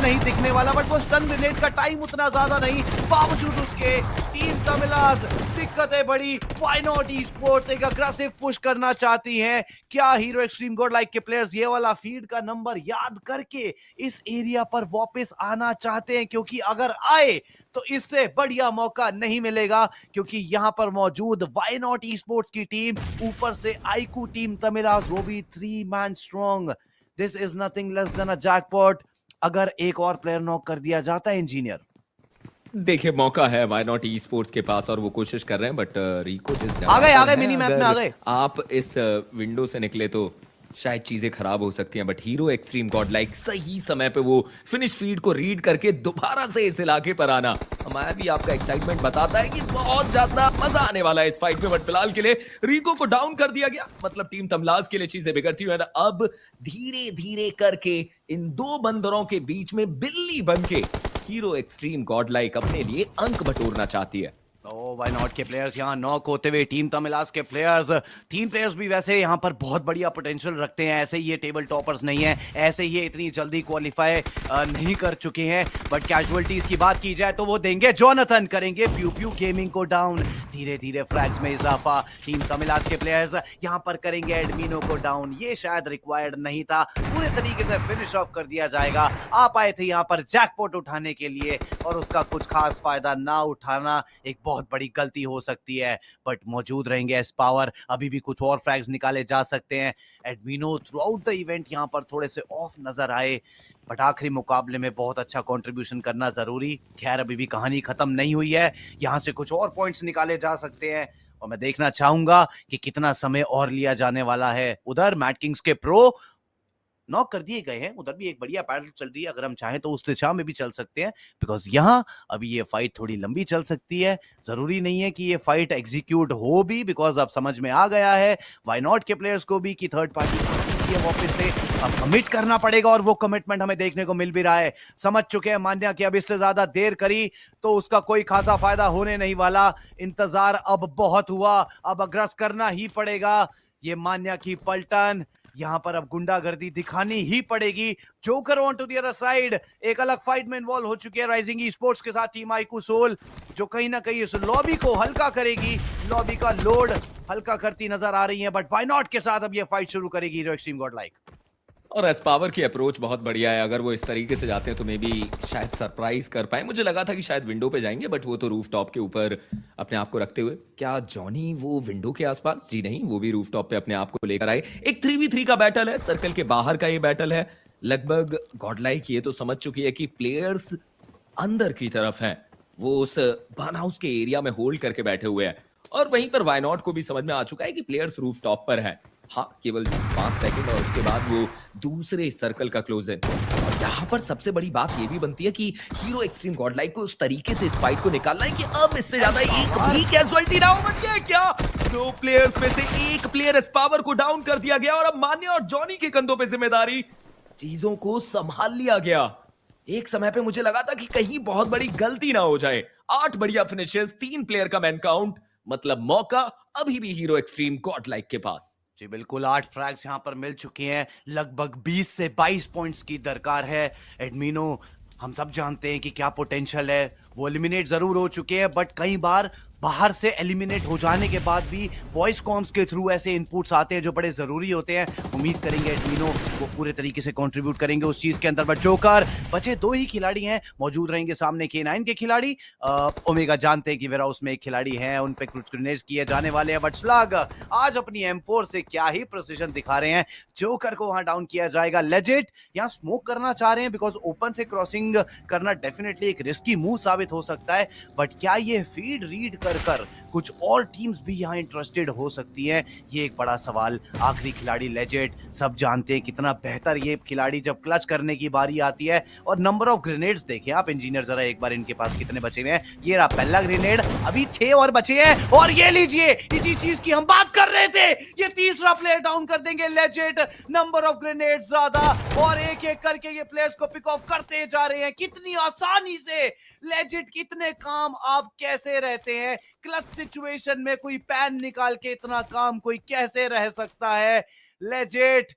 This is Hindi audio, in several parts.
नहीं दिखने वाला, बट वो स्टन ग्रेनेड का टाइम उतना ज्यादा नहीं, बावजूद उसके टीम तमिलाज दिक्कतें बड़ी। व्हाई नॉट ई-स्पोर्ट्स एक अग्रेसिव पुश करना चाहती हैं। क्या हीरो एक्सट्रीम गॉड लाइक के प्लेयर्स ये वाला फीड का नंबर याद करके इस एरिया पर वापस आना चाहते हैं? क्योंकि अगर आए तो इससे बढ़िया मौका नहीं मिलेगा, क्योंकि यहां पर मौजूद व्हाई नॉट ई-स्पोर्ट्स की टीम, ऊपर से आईकू टीम तमिलाज, वो भी 3 man strong. This is nothing less than a jackpot. अगर एक और प्लेयर नॉक कर दिया जाता है इंजीनियर। देखिए मौका है व्हाई नॉट ई स्पोर्ट्स के पास और वो कोशिश कर रहे हैं, बट रिको जिस आ गए जगह मिनी मैप में आ गए। आप इस विंडो से निकले तो शायद चीजें खराब हो सकती हैं, but hero extreme God like सही समय पे वो फिनिश फीड को रीड करके दोबारा से इस इलाके पर आना हमारा भी आपका एक्साइटमेंट बताता है कि बहुत ज्यादा मजा आने वाला है इस फाइट में। बट फिलहाल के लिए रिको को डाउन कर दिया गया, मतलब टीम तमलाज के लिए चीजें बिगड़ती हुई अब धीरे धीरे करके इन दो बंदरों के बीच में बिल्ली बन के हीरो एक्सट्रीम गॉड लाइक अपने लिए अंक बटोरना चाहती है। व्हाई नॉट के प्लेयर्स यहाँ नॉक होते हुए, टीम तमिलास के प्लेयर्स, तीन प्लेयर्स भी वैसे यहाँ पर बहुत बढ़िया पोटेंशियल रखते हैं। ऐसे ही ये टेबल टॉपर्स नहीं है, ऐसे ही ये इतनी जल्दी क्वालिफाई नहीं कर चुके हैं। बट कैजुअलिटीज की बात की जाए तो वो देंगे, जोनाथन करेंगे प्यू प्यू गेमिंग को डाउन। धीरे धीरे फ्रैग्स में इजाफा, टीम तमिलास के प्लेयर्स यहाँ पर करेंगे एडमिनो को डाउन। ये शायद रिक्वायर्ड नहीं था, पूरे तरीके से फिनिश ऑफ कर दिया जाएगा। आप आए थे यहाँ पर जैकपॉट उठाने के लिए और उसका कुछ खास फायदा ना उठाना एक बहुत बड़ी गलती हो सकती है। बट मौजूद रहेंगे एस पावर, अभी भी कुछ और फ्रैग्स निकाले जा सकते हैं। एडमिनो थ्रू आउट द इवेंट यहाँ पर थोड़े से ऑफ नजर आए, बट आखिरी मुकाबले में बहुत अच्छा कंट्रीब्यूशन करना जरूरी। खैर अभी भी कहानी खत्म नहीं हुई है, यहाँ से कुछ और पॉइंट्स निकाले जा सकते हैं और मैं देखना चाहूंगा कि कितना समय और लिया जाने वाला है। उधर मैट किंग्स के प्रो नॉक कर दिए गए हैं, उधर भी एक बढ़िया बैटल चल रही है। अगर हम चाहें तो उस दिशा में भी चल सकते हैं, बिकॉज यहाँ अभी ये फाइट थोड़ी लंबी चल सकती है। जरूरी नहीं है कि ये फाइट एग्जीक्यूट हो भी, बिकॉज अब समझ में आ गया है व्हाई नॉट के प्लेयर्स को भी कि थर्ड पार्टी वापस से अब कमिट करना पड़ेगा और वो कमिटमेंट हमें देखने को मिल भी रहा है। समझ चुके हैं मान्या कि अब इससे ज्यादा देर करी तो उसका कोई खासा फायदा होने नहीं वाला। इंतजार अब बहुत हुआ, अब अग्रस करना ही पड़ेगा। ये मान्या की पलटन, यहां पर अब गुंडागर्दी दिखानी ही पड़ेगी। Joker on to the other side एक अलग फाइट में इन्वॉल्व हो चुके हैं राइजिंग ई स्पोर्ट्स के साथ टीम आईकू सोल, जो कहीं ना कहीं इस लॉबी को हल्का करेगी, लॉबी का लोड हल्का करती नजर आ रही है। बट व्हाई नॉट के साथ अब ये फाइट शुरू करेगी हीरो एक्सट्रीम गॉड लाइक। और एस पावर की अप्रोच बहुत बढ़िया है, अगर वो इस तरीके से जाते हैं तो मे बी शायद सरप्राइज कर पाए। मुझे लगा था कि शायद विंडो पे जाएंगे, बट वो तो रूफ टॉप के ऊपर अपने आप को रखते हुए, क्या जॉनी वो विंडो के आसपास? जी नहीं, वो भी रूफ टॉप पे अपने आप को लेकर आए। एक 3v3 का बैटल है, सर्कल के बाहर का ये बैटल है। लगभग गॉडलाइक ये तो समझ चुकी है कि प्लेयर्स अंदर की तरफ हैं, वो उस बर्न हाउस के एरिया में होल्ड करके बैठे हुए हैं। और वहीं पर वाई नॉट को भी समझ में आ चुका है कि प्लेयर्स रूफ टॉप पर है। हाँ, केवल 5 सेकंड और उसके बाद वो दूसरे सर्कल का क्लोज इन। और यहाँ पर सबसे बड़ी बात ये भी बनती है कि हीरो एक्सट्रीम गॉडलाइक को उस तरीके से इस फाइट को निकालना है कि अब इससे ज्यादा एक भी कैजुअलिटी ना हो। बन गया क्या? 2 प्लेयर्स में से एक प्लेयर इस पावर को डाउन कर दिया गया और अब मान्या और जॉनी के कंधों पे जिम्मेदारी। चीजों को संभाल लिया गया। एक समय पे मुझे लगा था कि कहीं बहुत बड़ी गलती ना हो जाए। 8 बढ़िया फिनिशेस, 3 प्लेयर का मैन काउंट, मतलब मौका अभी भी हीरो एक्सट्रीम गॉडलाइक के पास। जी बिल्कुल, 8 फ्रैग्स यहां पर मिल चुके हैं, लगभग 20 से 22 पॉइंट्स की दरकार है। एडमिनो हम सब जानते हैं कि क्या पोटेंशियल है, वो एलिमिनेट जरूर हो चुके हैं, बट कई बार बाहर से एलिमिनेट हो जाने के बाद भी वॉइस कॉम्स के थ्रू ऐसे इनपुट्स आते हैं जो बड़े जरूरी होते हैं। उम्मीद करेंगे एडमिनो वो पूरे तरीके से कंट्रीब्यूट करेंगे उस चीज के अंदर। बट जोकर बचे 2 ही खिलाड़ी हैं, मौजूद रहेंगे सामने K9 के खिलाड़ी। ओमेगा जानते हैं कि वेराउस में एक खिलाड़ी है, उन पे कुछ ग्रेनेड्स किए जाने वाले हैं। बट स्लग आज अपनी M4 से क्या ही प्रिसिजन दिखा रहे हैं। जोकर को वहां डाउन किया जाएगा। लेजिट यहाँ स्मोक करना चाह रहे हैं, बिकॉज ओपन से क्रॉसिंग करना डेफिनेटली एक रिस्की मूव साबित हो सकता है। बट क्या ये फीड रीड कर कुछ और टीम्स भी यहाँ इंटरेस्टेड हो सकती हैं, ये एक बड़ा सवाल। आखिरी खिलाड़ी लेजेट, सब जानते हैं कितना बेहतर ये खिलाड़ी जब क्लच करने की बारी आती है। और नंबर ऑफ ग्रेनेड्स देखें आप इंजीनियर, जरा एक बार इनके पास कितने बचे हुए हैं। ये रहा पहला ग्रेनेड, अभी 6 और बचे हैं। और ये लीजिए, इसी चीज की हम बात कर रहे थे, ये तीसरा प्लेयर डाउन कर देंगे लेजेट। नंबर ऑफ ग्रेनेड ज्यादा और एक एक करके ये प्लेयर्स को पिक ऑफ करते जा रहे हैं। कितनी आसानी से लेजिट, कितने काम आप कैसे रहते हैं क्लच सिचुएशन में। कोई पैन निकाल के इतना काम कोई कैसे रह सकता है। Legit,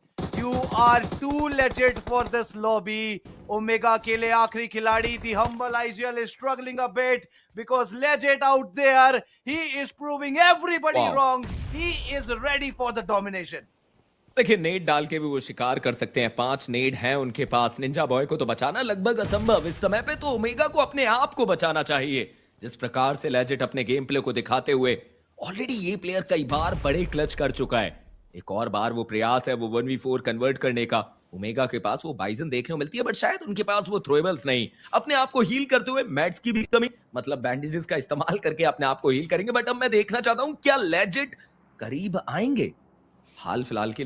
You are too legit for this lobby. Omega के लिए आखिरी खिलाड़ी. The humble IGL is struggling a bit because legit out there. He is proving everybody Wow. wrong. He is ready for the domination. देखिए नेड डाल के भी वो शिकार कर सकते हैं, 5 नेड हैं उनके पास। निंजा बॉय को तो बचाना लगभग असंभव। इस समय पे तो ओमेगा को अपने आप को बचाना चाहिए। जिस प्रकार से लेजिट अपने गेम प्ले को दिखाते हुए, ऑलरेडी ये प्लेयर कई बार बड़े क्लच कर चुका है। एक और बार वो प्रयास है वो 1v4 कन्वर्ट करने का। ओमेगा के पास वो बाइजन देखने को मिलती है, बट शायद उनके पास वो थ्रोएबल्स नहीं। अपने आप को हील करते हुए मैट्स की भी कमी, मतलब बैंडेजेस का इस्तेमाल करके अपने आप को हील करेंगे। बट अब मैं देखना चाहता हूं क्या लेजिट करीब आएंगे। हाल फिलहाल के